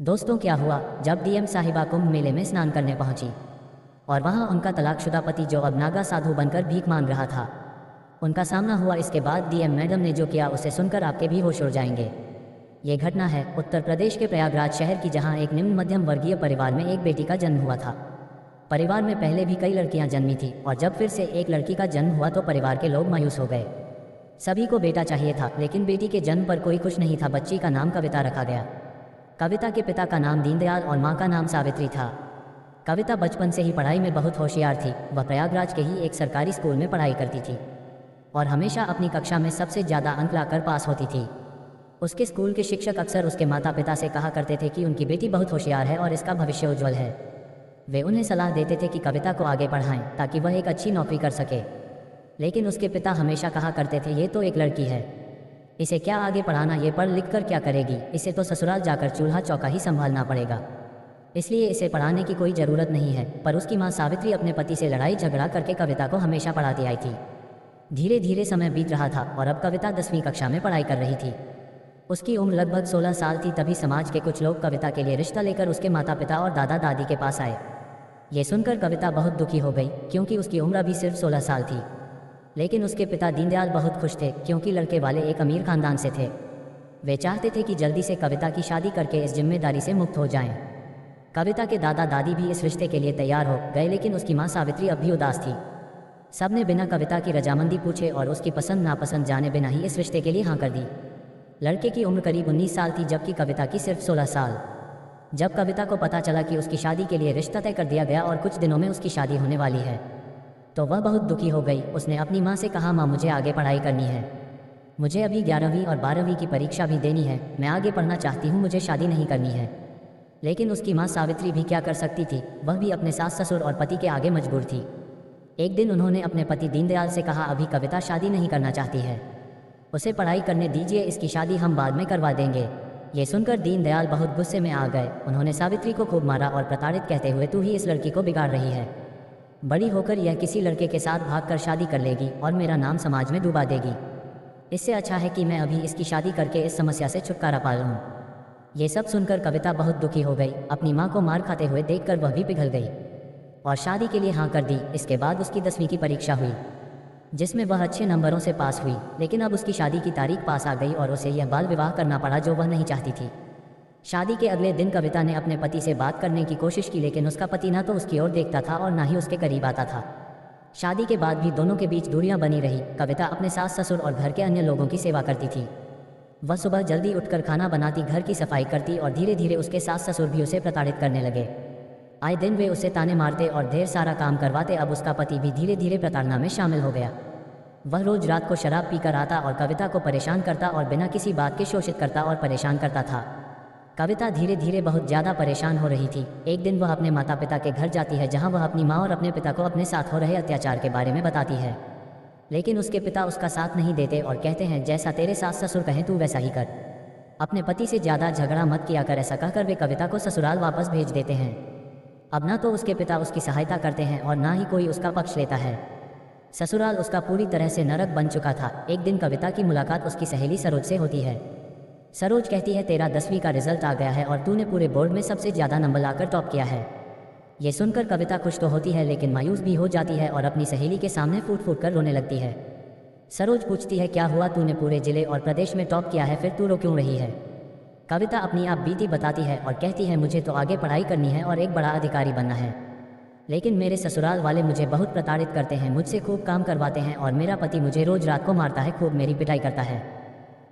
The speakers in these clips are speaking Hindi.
दोस्तों, क्या हुआ जब डीएम साहिबा कुंभ मेले में स्नान करने पहुंची और वहां उनका तलाकशुदा पति जो अब नागा साधु बनकर भीख मांग रहा था, उनका सामना हुआ। इसके बाद डीएम मैडम ने जो किया उसे सुनकर आपके भी होश उड़ जाएंगे। ये घटना है उत्तर प्रदेश के प्रयागराज शहर की, जहां एक निम्न मध्यम वर्गीय परिवार में एक बेटी का जन्म हुआ था। परिवार में पहले भी कई लड़कियां जन्मी थी और जब फिर से एक लड़की का जन्म हुआ तो परिवार के लोग मायूस हो गए। सभी को बेटा चाहिए था, लेकिन बेटी के जन्म पर कोई खुश नहीं था। बच्ची का नाम कविता रखा गया। कविता के पिता का नाम दीनदयाल और माँ का नाम सावित्री था। कविता बचपन से ही पढ़ाई में बहुत होशियार थी। वह प्रयागराज के ही एक सरकारी स्कूल में पढ़ाई करती थी और हमेशा अपनी कक्षा में सबसे ज़्यादा अंक लाकर पास होती थी। उसके स्कूल के शिक्षक अक्सर उसके माता पिता से कहा करते थे कि उनकी बेटी बहुत होशियार है और इसका भविष्य उज्ज्वल है। वे उन्हें सलाह देते थे कि कविता को आगे पढ़ाएं ताकि वह एक अच्छी नौकरी कर सके, लेकिन उसके पिता हमेशा कहा करते थे, ये तो एक लड़की है, इसे क्या आगे पढ़ाना, ये पढ़ लिख कर क्या करेगी, इसे तो ससुराल जाकर चूल्हा चौका ही संभालना पड़ेगा, इसलिए इसे पढ़ाने की कोई ज़रूरत नहीं है। पर उसकी माँ सावित्री अपने पति से लड़ाई झगड़ा करके कविता को हमेशा पढ़ाती आई थी। धीरे धीरे समय बीत रहा था और अब कविता 10वीं कक्षा में पढ़ाई कर रही थी। उसकी उम्र लगभग 16 साल थी। तभी समाज के कुछ लोग कविता के लिए रिश्ता लेकर उसके माता पिता और दादा दादी के पास आए। ये सुनकर कविता बहुत दुखी हो गई, क्योंकि उसकी उम्र अभी सिर्फ 16 साल थी। लेकिन उसके पिता दीनदयाल बहुत खुश थे, क्योंकि लड़के वाले एक अमीर खानदान से थे। वे चाहते थे कि जल्दी से कविता की शादी करके इस जिम्मेदारी से मुक्त हो जाएं। कविता के दादा दादी भी इस रिश्ते के लिए तैयार हो गए, लेकिन उसकी माँ सावित्री अब भी उदास थी। सबने बिना कविता की रजामंदी पूछे और उसकी पसंद नापसंद जाने बिना ही इस रिश्ते के लिए हाँ कर दी। लड़के की उम्र करीब 19 साल थी, जबकि कविता की सिर्फ 16 साल। जब कविता को पता चला कि उसकी शादी के लिए रिश्ता तय कर दिया गया और कुछ दिनों में उसकी शादी होने वाली है, तो वह बहुत दुखी हो गई। उसने अपनी माँ से कहा, माँ मुझे आगे पढ़ाई करनी है, मुझे अभी 11वीं और 12वीं की परीक्षा भी देनी है, मैं आगे पढ़ना चाहती हूँ, मुझे शादी नहीं करनी है। लेकिन उसकी माँ सावित्री भी क्या कर सकती थी, वह भी अपने सास ससुर और पति के आगे मजबूर थी। एक दिन उन्होंने अपने पति दीनदयाल से कहा, अभी कविता शादी नहीं करना चाहती है, उसे पढ़ाई करने दीजिए, इसकी शादी हम बाद में करवा देंगे। ये सुनकर दीनदयाल बहुत गुस्से में आ गए। उन्होंने सावित्री को खूब मारा और प्रताड़ित कहते हुए, तू ही इस लड़की को बिगाड़ रही है, बड़ी होकर यह किसी लड़के के साथ भागकर शादी कर लेगी और मेरा नाम समाज में डुबा देगी। इससे अच्छा है कि मैं अभी इसकी शादी करके इस समस्या से छुटकारा पा लूँ। ये सब सुनकर कविता बहुत दुखी हो गई। अपनी माँ को मार खाते हुए देखकर वह भी पिघल गई और शादी के लिए हाँ कर दी। इसके बाद उसकी 10वीं की परीक्षा हुई, जिसमें वह अच्छे नंबरों से पास हुई। लेकिन अब उसकी शादी की तारीख पास आ गई और उसे यह बाल विवाह करना पड़ा, जो वह नहीं चाहती थी। शादी के अगले दिन कविता ने अपने पति से बात करने की कोशिश की, लेकिन उसका पति ना तो उसकी ओर देखता था और ना ही उसके करीब आता था। शादी के बाद भी दोनों के बीच दूरियां बनी रही। कविता अपने सास ससुर और घर के अन्य लोगों की सेवा करती थी। वह सुबह जल्दी उठकर खाना बनाती, घर की सफाई करती और धीरे धीरे उसके सास ससुर भी उसे प्रताड़ित करने लगे। आए दिन वे उसे ताने मारते और ढेर सारा काम करवाते। अब उसका पति भी धीरे धीरे प्रताड़ना में शामिल हो गया। वह रोज रात को शराब पीकर आता और कविता को परेशान करता और बिना किसी बात के शोषित करता और परेशान करता था। कविता धीरे धीरे बहुत ज़्यादा परेशान हो रही थी। एक दिन वह अपने माता पिता के घर जाती है, जहां वह अपनी माँ और अपने पिता को अपने साथ हो रहे अत्याचार के बारे में बताती है। लेकिन उसके पिता उसका साथ नहीं देते और कहते हैं, जैसा तेरे सास ससुर कहें तू वैसा ही कर, अपने पति से ज़्यादा झगड़ा मत किया कर। ऐसा कहकर वे कविता को ससुराल वापस भेज देते हैं। अब ना तो उसके पिता उसकी सहायता करते हैं और ना ही कोई उसका पक्ष लेता है। ससुराल उसका पूरी तरह से नरक बन चुका था। एक दिन कविता की मुलाकात उसकी सहेली सरोज से होती है। सरोज कहती है, तेरा 10वीं का रिजल्ट आ गया है और तूने पूरे बोर्ड में सबसे ज़्यादा नंबर लाकर टॉप किया है। ये सुनकर कविता खुश तो होती है, लेकिन मायूस भी हो जाती है और अपनी सहेली के सामने फूट फूट कर रोने लगती है। सरोज पूछती है, क्या हुआ, तूने पूरे जिले और प्रदेश में टॉप किया है, फिर तू रो क्यों रही है। कविता अपनी आप बीती बताती है और कहती है, मुझे तो आगे पढ़ाई करनी है और एक बड़ा अधिकारी बनना है, लेकिन मेरे ससुराल वाले मुझे बहुत प्रताड़ित करते हैं, मुझसे खूब काम करवाते हैं और मेरा पति मुझे रोज रात को मारता है, खूब मेरी पिटाई करता है।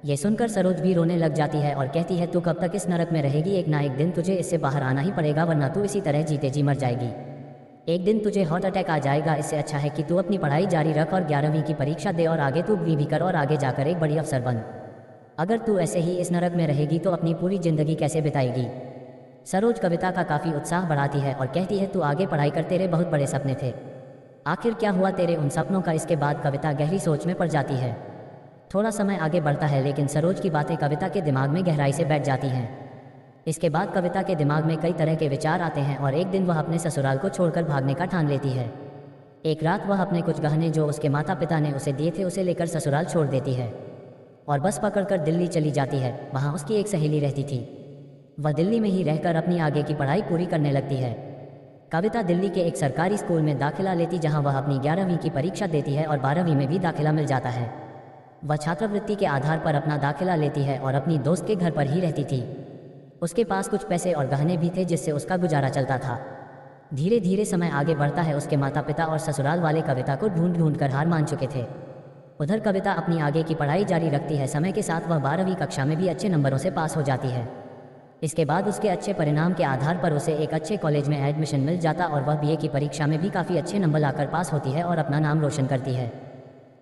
ये सुनकर सरोज भी रोने लग जाती है और कहती है, तू कब तक इस नरक में रहेगी, एक ना एक दिन तुझे इससे बाहर आना ही पड़ेगा, वरना तू इसी तरह जीते जी मर जाएगी। एक दिन तुझे हार्ट अटैक आ जाएगा। इससे अच्छा है कि तू अपनी पढ़ाई जारी रख और 11वीं की परीक्षा दे और आगे तू भी कर और आगे जाकर एक बड़ी अफसर बन। अगर तू ऐसे ही इस नरक में रहेगी तो अपनी पूरी जिंदगी कैसे बिताएगी। सरोज कविता का काफ़ी उत्साह बढ़ाती है और कहती है, तू आगे पढ़ाई कर, तेरे बहुत बड़े सपने थे, आखिर क्या हुआ तेरे उन सपनों का। इसके बाद कविता गहरी सोच में पड़ जाती है। थोड़ा समय आगे बढ़ता है, लेकिन सरोज की बातें कविता के दिमाग में गहराई से बैठ जाती हैं। इसके बाद कविता के दिमाग में कई तरह के विचार आते हैं और एक दिन वह अपने ससुराल को छोड़कर भागने का ठान लेती है। एक रात वह अपने कुछ गहने जो उसके माता पिता ने उसे दिए थे उसे लेकर ससुराल छोड़ देती है और बस पकड़कर दिल्ली चली जाती है। वहाँ उसकी एक सहेली रहती थी। वह दिल्ली में ही रहकर अपनी आगे की पढ़ाई पूरी करने लगती है। कविता दिल्ली के एक सरकारी स्कूल में दाखिला लेती जहां वह अपनी 11वीं की परीक्षा देती है और 12वीं में भी दाखिला मिल जाता है। वह छात्रवृत्ति के आधार पर अपना दाखिला लेती है और अपनी दोस्त के घर पर ही रहती थी। उसके पास कुछ पैसे और गहने भी थे जिससे उसका गुजारा चलता था। धीरे धीरे समय आगे बढ़ता है। उसके माता पिता और ससुराल वाले कविता को ढूंढ ढूंढ कर हार मान चुके थे। उधर कविता अपनी आगे की पढ़ाई जारी रखती है। समय के साथ वह 12वीं कक्षा में भी अच्छे नंबरों से पास हो जाती है। इसके बाद उसके अच्छे परिणाम के आधार पर उसे एक अच्छे कॉलेज में एडमिशन मिल जाता और वह बीए की परीक्षा में भी काफ़ी अच्छे नंबर लाकर पास होती है और अपना नाम रोशन करती है।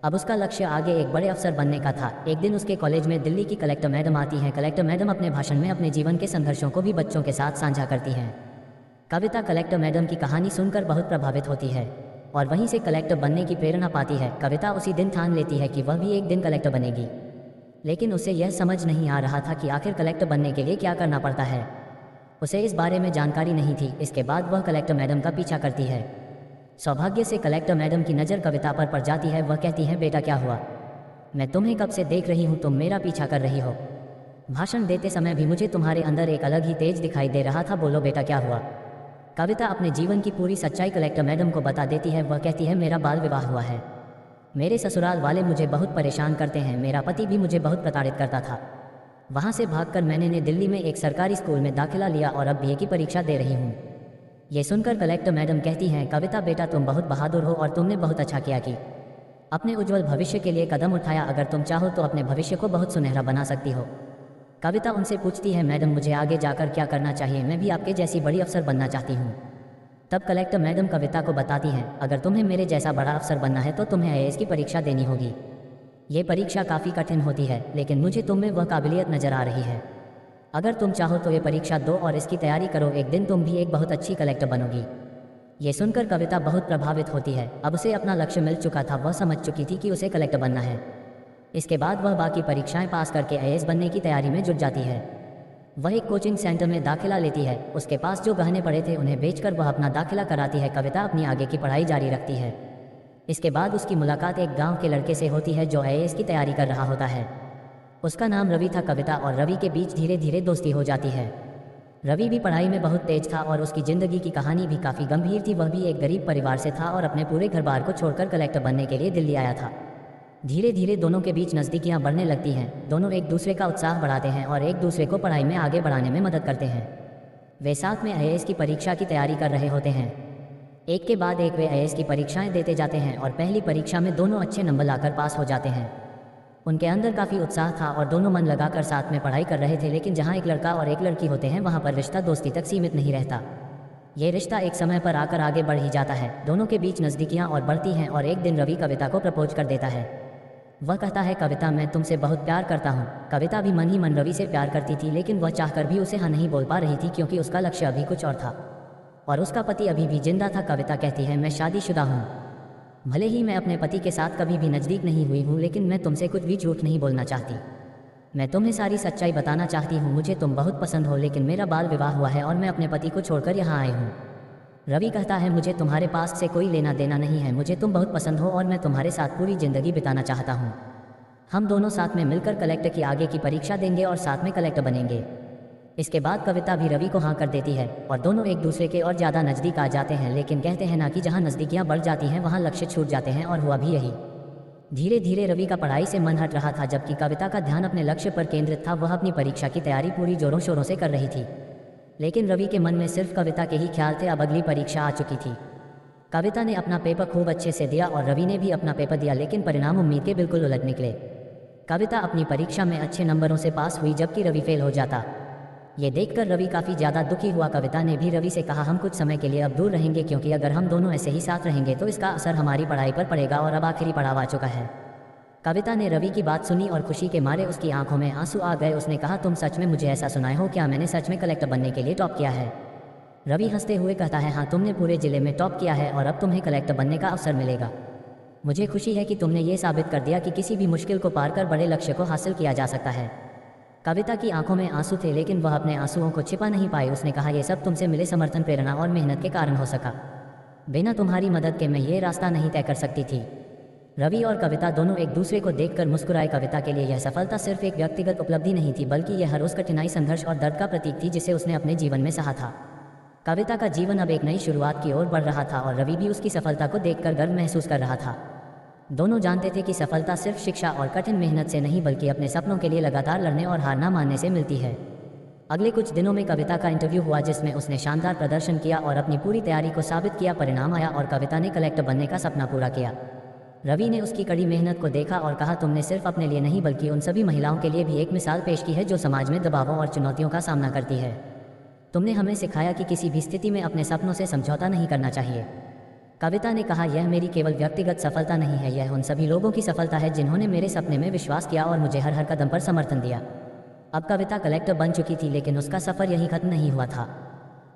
अब उसका लक्ष्य आगे एक बड़े अफसर बनने का था। एक दिन उसके कॉलेज में दिल्ली की कलेक्टर मैडम आती हैं। कलेक्टर मैडम अपने भाषण में अपने जीवन के संघर्षों को भी बच्चों के साथ साझा करती हैं। कविता कलेक्टर मैडम की कहानी सुनकर बहुत प्रभावित होती है और वहीं से कलेक्टर बनने की प्रेरणा पाती है। कविता उसी दिन ठान लेती है कि वह भी एक दिन कलेक्टर बनेगी, लेकिन उसे यह समझ नहीं आ रहा था कि आखिर कलेक्टर बनने के लिए क्या करना पड़ता है। उसे इस बारे में जानकारी नहीं थी। इसके बाद वह कलेक्टर मैडम का पीछा करती है। सौभाग्य से कलेक्टर मैडम की नज़र कविता पर पड़ जाती है। वह कहती है, बेटा क्या हुआ? मैं तुम्हें कब से देख रही हूँ, तुम मेरा पीछा कर रही हो। भाषण देते समय भी मुझे तुम्हारे अंदर एक अलग ही तेज दिखाई दे रहा था, बोलो बेटा क्या हुआ? कविता अपने जीवन की पूरी सच्चाई कलेक्टर मैडम को बता देती है। वह कहती है, मेरा बाल विवाह हुआ है। मेरे ससुराल वाले मुझे बहुत परेशान करते हैं। मेरा पति भी मुझे बहुत प्रताड़ित करता था। वहाँ से भागकर मैंने दिल्ली में एक सरकारी स्कूल में दाखिला लिया और अब बीए की परीक्षा दे रही हूँ। ये सुनकर कलेक्टर मैडम कहती हैं, कविता बेटा तुम बहुत बहादुर हो और तुमने बहुत अच्छा किया कि अपने उज्जवल भविष्य के लिए कदम उठाया। अगर तुम चाहो तो अपने भविष्य को बहुत सुनहरा बना सकती हो। कविता उनसे पूछती है, मैडम मुझे आगे जाकर क्या करना चाहिए? मैं भी आपके जैसी बड़ी अफसर बनना चाहती हूँ। तब कलेक्टर मैडम कविता को बताती हैं, अगर तुम्हें मेरे जैसा बड़ा अफसर बनना है तो तुम्हें आईएएस की परीक्षा देनी होगी। ये परीक्षा काफ़ी कठिन होती है, लेकिन मुझे तुम में वह काबिलियत नज़र आ रही है। अगर तुम चाहो तो ये परीक्षा दो और इसकी तैयारी करो, एक दिन तुम भी एक बहुत अच्छी कलेक्टर बनोगी। ये सुनकर कविता बहुत प्रभावित होती है। अब उसे अपना लक्ष्य मिल चुका था। वह समझ चुकी थी कि उसे कलेक्टर बनना है। इसके बाद वह बाकी परीक्षाएं पास करके आईएएस बनने की तैयारी में जुट जाती है। वह एक कोचिंग सेंटर में दाखिला लेती है। उसके पास जो गहने पड़े थे उन्हें बेचकर वह अपना दाखिला कराती है। कविता अपनी आगे की पढ़ाई जारी रखती है। इसके बाद उसकी मुलाकात एक गांव के लड़के से होती है जो आईएएस की तैयारी कर रहा होता है। उसका नाम रवि था। कविता और रवि के बीच धीरे धीरे दोस्ती हो जाती है। रवि भी पढ़ाई में बहुत तेज था और उसकी ज़िंदगी की कहानी भी काफ़ी गंभीर थी। वह भी एक गरीब परिवार से था और अपने पूरे घर बार को छोड़कर कलेक्टर बनने के लिए दिल्ली आया था। धीरे धीरे दोनों के बीच नज़दीकियाँ बढ़ने लगती हैं। दोनों एक दूसरे का उत्साह बढ़ाते हैं और एक दूसरे को पढ़ाई में आगे बढ़ाने में मदद करते हैं। वे साथ में आईएएस की परीक्षा की तैयारी कर रहे होते हैं। एक के बाद एक वे आईएएस की परीक्षाएं देते जाते हैं और पहली परीक्षा में दोनों अच्छे नंबर लाकर पास हो जाते हैं। उनके अंदर काफ़ी उत्साह था और दोनों मन लगाकर साथ में पढ़ाई कर रहे थे। लेकिन जहाँ एक लड़का और एक लड़की होते हैं वहाँ पर रिश्ता दोस्ती तक सीमित नहीं रहता। ये रिश्ता एक समय पर आकर आगे बढ़ ही जाता है। दोनों के बीच नज़दीकियाँ और बढ़ती हैं और एक दिन रवि कविता को प्रपोज कर देता है। वह कहता है, कविता मैं तुमसे बहुत प्यार करता हूँ। कविता भी मन ही मन रवि से प्यार करती थी, लेकिन वह चाहकर भी उसे हाँ नहीं बोल पा रही थी क्योंकि उसका लक्ष्य अभी कुछ और था और उसका पति अभी भी जिंदा था। कविता कहती है, मैं शादीशुदा हूँ। भले ही मैं अपने पति के साथ कभी भी नज़दीक नहीं हुई हूँ, लेकिन मैं तुमसे कुछ भी झूठ नहीं बोलना चाहती। मैं तुम्हें सारी सच्चाई बताना चाहती हूँ। मुझे तुम बहुत पसंद हो, लेकिन मेरा बाल विवाह हुआ है और मैं अपने पति को छोड़कर यहाँ आई हूँ। रवि कहता है, मुझे तुम्हारे पास से कोई लेना देना नहीं है। मुझे तुम बहुत पसंद हो और मैं तुम्हारे साथ पूरी ज़िंदगी बिताना चाहता हूँ। हम दोनों साथ में मिलकर कलेक्टर की आगे की परीक्षा देंगे और साथ में कलेक्टर बनेंगे। इसके बाद कविता भी रवि को हाँ कर देती है और दोनों एक दूसरे के और ज़्यादा नज़दीक आ जाते हैं। लेकिन कहते हैं ना कि जहाँ नज़दीकियाँ बढ़ जाती हैं वहाँ लक्ष्य छूट जाते हैं, और हुआ भी यही। धीरे धीरे रवि का पढ़ाई से मन हट रहा था, जबकि कविता का ध्यान अपने लक्ष्य पर केंद्रित था। वह अपनी परीक्षा की तैयारी पूरी जोरों शोरों से कर रही थी, लेकिन रवि के मन में सिर्फ कविता के ही ख्याल थे। अब अगली परीक्षा आ चुकी थी। कविता ने अपना पेपर खूब अच्छे से दिया और रवि ने भी अपना पेपर दिया, लेकिन परिणाम उम्मीद के बिल्कुल उलट निकले। कविता अपनी परीक्षा में अच्छे नंबरों से पास हुई, जबकि रवि फेल हो जाता। ये देखकर रवि काफ़ी ज़्यादा दुखी हुआ। कविता ने भी रवि से कहा, हम कुछ समय के लिए अब दूर रहेंगे, क्योंकि अगर हम दोनों ऐसे ही साथ रहेंगे तो इसका असर हमारी पढ़ाई पर पड़ेगा और अब आखिरी पड़ाव आ चुका है। कविता ने रवि की बात सुनी और खुशी के मारे उसकी आंखों में आंसू आ गए। उसने कहा, तुम सच में मुझे ऐसा सुनाए हो क्या? मैंने सच में कलेक्टर बनने के लिए टॉप किया है? रवि हंसते हुए कहता है, हाँ, तुमने पूरे ज़िले में टॉप किया है और अब तुम्हें कलेक्टर बनने का अवसर मिलेगा। मुझे खुशी है कि तुमने ये साबित कर दिया कि किसी भी मुश्किल को पार कर बड़े लक्ष्य को हासिल किया जा सकता है। कविता की आंखों में आंसू थे, लेकिन वह अपने आंसुओं को छिपा नहीं पाई। उसने कहा, यह सब तुमसे मिले समर्थन, प्रेरणा और मेहनत के कारण हो सका। बिना तुम्हारी मदद के मैं ये रास्ता नहीं तय कर सकती थी। रवि और कविता दोनों एक दूसरे को देखकर मुस्कुराए। कविता के लिए यह सफलता सिर्फ एक व्यक्तिगत उपलब्धि नहीं थी, बल्कि यह हर उस कठिनाई, संघर्ष और दर्द का प्रतीक थी जिसे उसने अपने जीवन में सहा था। कविता का जीवन अब एक नई शुरुआत की ओर बढ़ रहा था और रवि भी उसकी सफलता को देखकर गर्व महसूस कर रहा था। दोनों जानते थे कि सफलता सिर्फ शिक्षा और कठिन मेहनत से नहीं, बल्कि अपने सपनों के लिए लगातार लड़ने और हार ना मानने से मिलती है। अगले कुछ दिनों में कविता का इंटरव्यू हुआ, जिसमें उसने शानदार प्रदर्शन किया और अपनी पूरी तैयारी को साबित किया। परिणाम आया और कविता ने कलेक्टर बनने का सपना पूरा किया। रवि ने उसकी कड़ी मेहनत को देखा और कहा, तुमने सिर्फ अपने लिए नहीं बल्कि उन सभी महिलाओं के लिए भी एक मिसाल पेश की है जो समाज में दबावों और चुनौतियों का सामना करती है। तुमने हमें सिखाया कि किसी भी स्थिति में अपने सपनों से समझौता नहीं करना चाहिए। कविता ने कहा, यह मेरी केवल व्यक्तिगत सफलता नहीं है, यह उन सभी लोगों की सफलता है जिन्होंने मेरे सपने में विश्वास किया और मुझे हर हर कदम पर समर्थन दिया। अब कविता कलेक्टर बन चुकी थी, लेकिन उसका सफ़र यहीं खत्म नहीं हुआ था।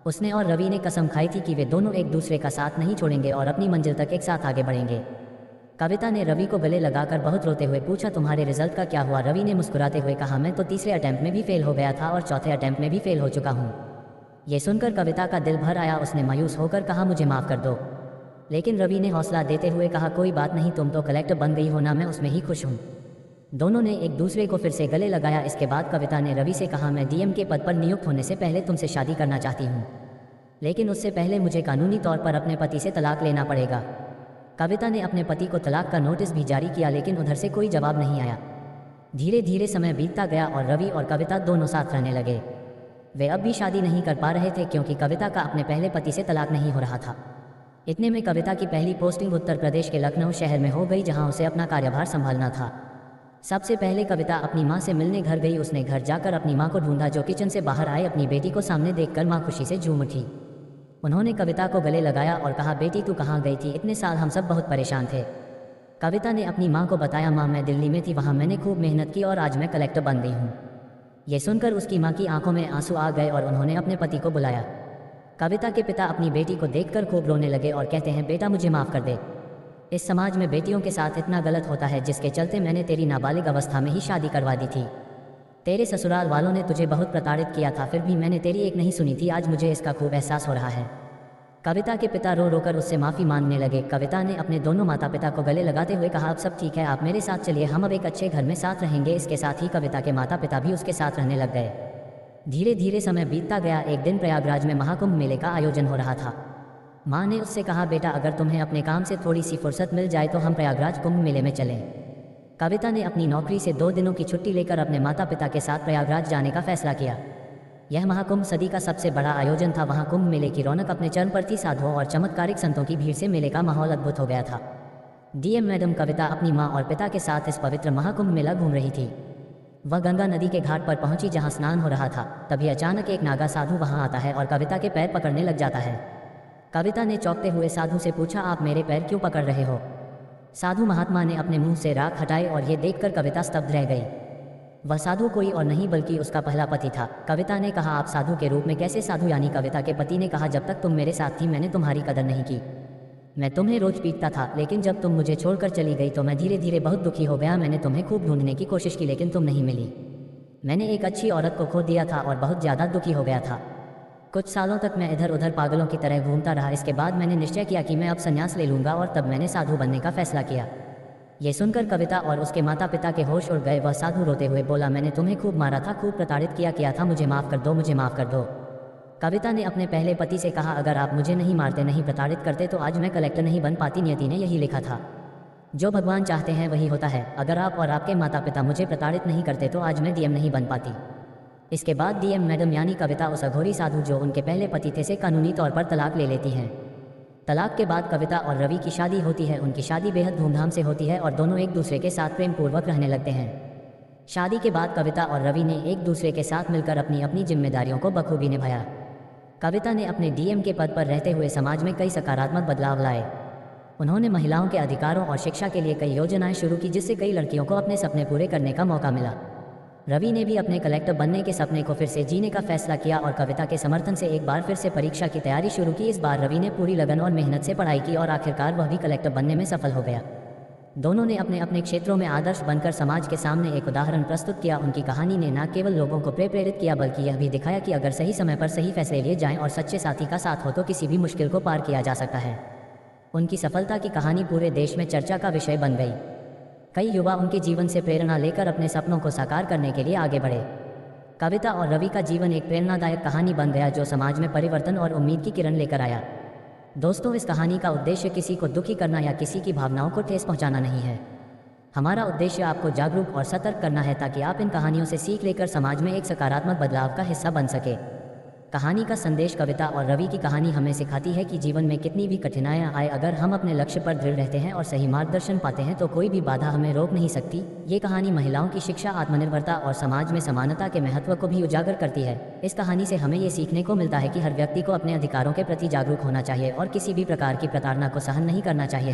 उसने और रवि ने कसम खाई थी कि वे दोनों एक दूसरे का साथ नहीं छोड़ेंगे और अपनी मंजिल तक एक साथ आगे बढ़ेंगे। कविता ने रवि को गले लगाकर बहुत रोते हुए पूछा, तुम्हारे रिजल्ट का क्या हुआ? रवि ने मुस्कुराते हुए कहा, मैं तो तीसरे अटेम्प्ट में भी फेल हो गया था और चौथे अटेम्प्ट में भी फेल हो चुका हूँ। ये सुनकर कविता का दिल भर आया। उसने मायूस होकर कहा, मुझे माफ़ कर दो। लेकिन रवि ने हौसला देते हुए कहा, कोई बात नहीं, तुम तो कलेक्टर बन गई हो ना, मैं उसमें ही खुश हूँ। दोनों ने एक दूसरे को फिर से गले लगाया। इसके बाद कविता ने रवि से कहा, मैं डीएम के पद पर नियुक्त होने से पहले तुमसे शादी करना चाहती हूँ, लेकिन उससे पहले मुझे कानूनी तौर पर अपने पति से तलाक लेना पड़ेगा। कविता ने अपने पति को तलाक का नोटिस भी जारी किया, लेकिन उधर से कोई जवाब नहीं आया। धीरे धीरे समय बीतता गया और रवि और कविता दोनों साथ रहने लगे। वे अब भी शादी नहीं कर पा रहे थे क्योंकि कविता का अपने पहले पति से तलाक नहीं हो रहा था। इतने में कविता की पहली पोस्टिंग उत्तर प्रदेश के लखनऊ शहर में हो गई, जहां उसे अपना कार्यभार संभालना था। सबसे पहले कविता अपनी मां से मिलने घर गई। उसने घर जाकर अपनी मां को ढूंढा, जो किचन से बाहर आए। अपनी बेटी को सामने देखकर मां खुशी से झूम उठी। उन्होंने कविता को गले लगाया और कहा, बेटी तू कहाँ गई थी? इतने साल हम सब बहुत परेशान थे। कविता ने अपनी मां को बताया, मां मैं दिल्ली में थी, वहाँ मैंने खूब मेहनत की और आज मैं कलेक्टर बन गई हूँ। ये सुनकर उसकी मां की आंखों में आंसू आ गए और उन्होंने अपने पति को बुलाया। कविता के पिता अपनी बेटी को देखकर खूब रोने लगे और कहते हैं, बेटा मुझे माफ़ कर दे। इस समाज में बेटियों के साथ इतना गलत होता है, जिसके चलते मैंने तेरी नाबालिग अवस्था में ही शादी करवा दी थी। तेरे ससुराल वालों ने तुझे बहुत प्रताड़ित किया था, फिर भी मैंने तेरी एक नहीं सुनी थी। आज मुझे इसका खूब एहसास हो रहा है। कविता के पिता रो रोकर उससे माफ़ी मांगने लगे। कविता ने अपने दोनों माता पिता को गले लगाते हुए कहा, अब सब ठीक है, आप मेरे साथ चलिए, हम अब एक अच्छे घर में साथ रहेंगे। इसके साथ ही कविता के माता पिता भी उसके साथ रहने लग गए। धीरे धीरे समय बीतता गया। एक दिन प्रयागराज में महाकुंभ मेले का आयोजन हो रहा था। माँ ने उससे कहा, बेटा अगर तुम्हें अपने काम से थोड़ी सी फुर्सत मिल जाए तो हम प्रयागराज कुंभ मेले में चलें। कविता ने अपनी नौकरी से 2 दिनों की छुट्टी लेकर अपने माता पिता के साथ प्रयागराज जाने का फैसला किया। यह महाकुंभ सदी का सबसे बड़ा आयोजन था। वहाँ कुंभ मेले की रौनक अपने चरम पर थी। साधुओं और चमत्कारिक संतों की भीड़ से मेले का माहौल अद्भुत हो गया था। डीएम मैडम कविता अपनी माँ और पिता के साथ इस पवित्र महाकुंभ मेला घूम रही थी। वह गंगा नदी के घाट पर पहुंची जहां स्नान हो रहा था। तभी अचानक एक नागा साधु वहां आता है और कविता के पैर पकड़ने लग जाता है। कविता ने चौंकते हुए साधु से पूछा, आप मेरे पैर क्यों पकड़ रहे हो? साधु महात्मा ने अपने मुंह से राख हटाई और ये देखकर कविता स्तब्ध रह गई। वह साधु कोई और नहीं बल्कि उसका पहला पति था। कविता ने कहा, आप साधु के रूप में कैसे? साधु यानी कविता के पति ने कहा, जब तक तुम मेरे साथ थी मैंने तुम्हारी कदर नहीं की। मैं तुम्हें रोज पीटता था, लेकिन जब तुम मुझे छोड़कर चली गई तो मैं धीरे धीरे बहुत दुखी हो गया। मैंने तुम्हें खूब ढूंढने की कोशिश की, लेकिन तुम नहीं मिली। मैंने एक अच्छी औरत को खो दिया था और बहुत ज़्यादा दुखी हो गया था। कुछ सालों तक मैं इधर उधर पागलों की तरह घूमता रहा। इसके बाद मैंने निश्चय किया कि मैं अब संन्यास ले लूँगा और तब मैंने साधु बनने का फैसला किया। ये सुनकर कविता और उसके माता पिता के होश उड़ गए। वह साधु रोते हुए बोला, मैंने तुम्हें खूब मारा था, खूब प्रताड़ित किया था, मुझे माफ़ कर दो, मुझे माफ़ कर दो। कविता ने अपने पहले पति से कहा, अगर आप मुझे नहीं मारते, नहीं प्रताड़ित करते तो आज मैं कलेक्टर नहीं बन पाती। नियति ने यही लिखा था। जो भगवान चाहते हैं वही होता है। अगर आप और आपके माता पिता मुझे प्रताड़ित नहीं करते तो आज मैं डीएम नहीं बन पाती। इसके बाद डीएम मैडम यानी कविता उस अघोरी साधु जो उनके पहले पति थे से कानूनी तौर पर तलाक ले लेती हैं। तलाक के बाद कविता और रवि की शादी होती है। उनकी शादी बेहद धूमधाम से होती है और दोनों एक दूसरे के साथ प्रेम पूर्वक रहने लगते हैं। शादी के बाद कविता और रवि ने एक दूसरे के साथ मिलकर अपनी अपनी जिम्मेदारियों को बखूबी निभाया। कविता ने अपने डीएम के पद पर रहते हुए समाज में कई सकारात्मक बदलाव लाए। उन्होंने महिलाओं के अधिकारों और शिक्षा के लिए कई योजनाएं शुरू की, जिससे कई लड़कियों को अपने सपने पूरे करने का मौका मिला। रवि ने भी अपने कलेक्टर बनने के सपने को फिर से जीने का फैसला किया और कविता के समर्थन से एक बार फिर से परीक्षा की तैयारी शुरू की। इस बार रवि ने पूरी लगन और मेहनत से पढ़ाई की और आखिरकार वह भी कलेक्टर बनने में सफल हो गया। दोनों ने अपने अपने क्षेत्रों में आदर्श बनकर समाज के सामने एक उदाहरण प्रस्तुत किया। उनकी कहानी ने न केवल लोगों को प्रेरित किया बल्कि यह भी दिखाया कि अगर सही समय पर सही फैसले लिए जाएं और सच्चे साथी का साथ हो तो किसी भी मुश्किल को पार किया जा सकता है। उनकी सफलता की कहानी पूरे देश में चर्चा का विषय बन गई। कई युवा उनके जीवन से प्रेरणा लेकर अपने सपनों को साकार करने के लिए आगे बढ़े। कविता और रवि का जीवन एक प्रेरणादायक कहानी बन गया जो समाज में परिवर्तन और उम्मीद की किरण लेकर आया। दोस्तों, इस कहानी का उद्देश्य किसी को दुखी करना या किसी की भावनाओं को ठेस पहुंचाना नहीं है। हमारा उद्देश्य आपको जागरूक और सतर्क करना है ताकि आप इन कहानियों से सीख लेकर समाज में एक सकारात्मक बदलाव का हिस्सा बन सके। कहानी का संदेश कविता और रवि की कहानी हमें सिखाती है कि जीवन में कितनी भी कठिनाइयां आए, अगर हम अपने लक्ष्य पर दृढ़ रहते हैं और सही मार्गदर्शन पाते हैं तो कोई भी बाधा हमें रोक नहीं सकती। ये कहानी महिलाओं की शिक्षा, आत्मनिर्भरता और समाज में समानता के महत्व को भी उजागर करती है। इस कहानी से हमें ये सीखने को मिलता है कि हर व्यक्ति को अपने अधिकारों के प्रति जागरूक होना चाहिए और किसी भी प्रकार की प्रताड़ना को सहन नहीं करना चाहिए।